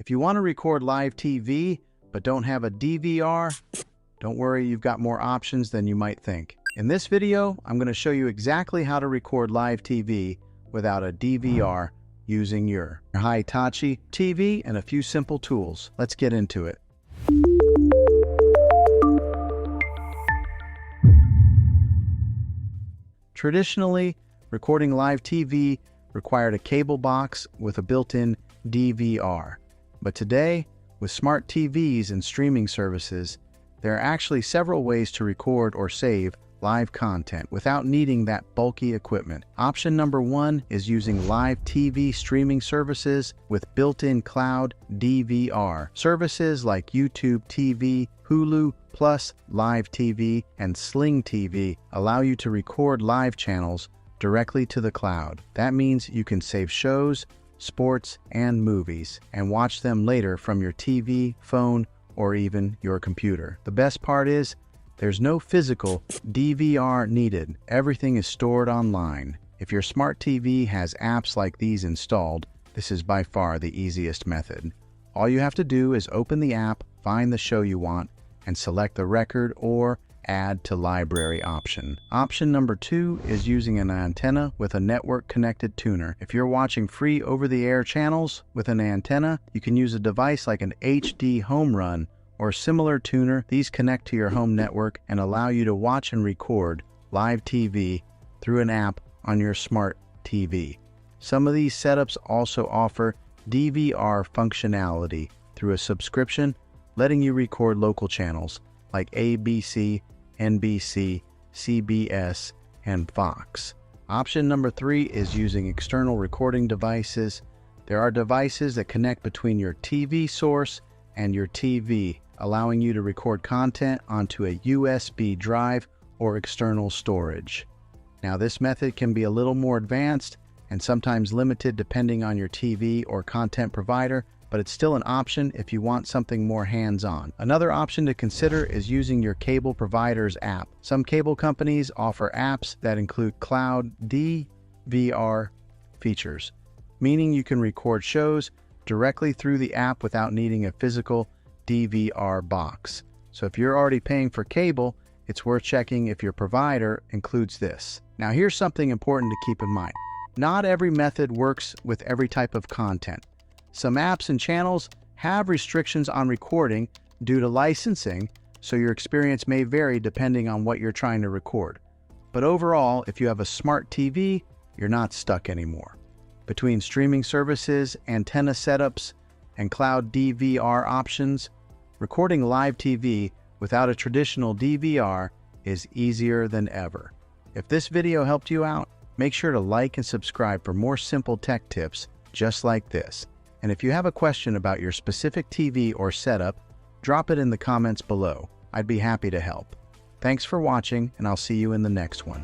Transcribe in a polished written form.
If you want to record live TV but don't have a DVR, don't worry, you've got more options than you might think. In this video, I'm going to show you exactly how to record live TV without a DVR using your Hitachi TV and a few simple tools. Let's get into it. Traditionally, recording live TV required a cable box with a built-in DVR. But today, with smart TVs and streaming services, there are actually several ways to record or save live content without needing that bulky equipment. Option number one is using live TV streaming services with built-in cloud DVR. Services like YouTube TV, Hulu Plus, Live TV, and Sling TV allow you to record live channels directly to the cloud. That means you can save shows, sports, and movies, and watch them later from your TV, phone, or even your computer. The best part is, there's no physical DVR needed. Everything is stored online. If your smart TV has apps like these installed, this is by far the easiest method. All you have to do is open the app, find the show you want, and select the record or add to library option. Option number two is using an antenna with a network-connected tuner. If you're watching free over-the-air channels with an antenna, you can use a device like an HD home run or similar tuner. These connect to your home network and allow you to watch and record live TV through an app on your smart TV. Some of these setups also offer DVR functionality through a subscription, letting you record local channels like ABC, NBC, CBS, and Fox. Option number three is using external recording devices. There are devices that connect between your TV source and your TV, allowing you to record content onto a USB drive or external storage. Now, this method can be a little more advanced and sometimes limited depending on your TV or content provider, but it's still an option if you want something more hands-on. Another option to consider is using your cable provider's app. Some cable companies offer apps that include cloud DVR features, meaning you can record shows directly through the app without needing a physical DVR box. So if you're already paying for cable, it's worth checking if your provider includes this. Now, here's something important to keep in mind. Not every method works with every type of content. Some apps and channels have restrictions on recording due to licensing, so your experience may vary depending on what you're trying to record. But overall, if you have a smart TV, you're not stuck anymore. Between streaming services, antenna setups, and cloud DVR options, recording live TV without a traditional DVR is easier than ever. If this video helped you out, make sure to like and subscribe for more simple tech tips just like this. And if you have a question about your specific TV or setup, drop it in the comments below. I'd be happy to help. Thanks for watching, and I'll see you in the next one.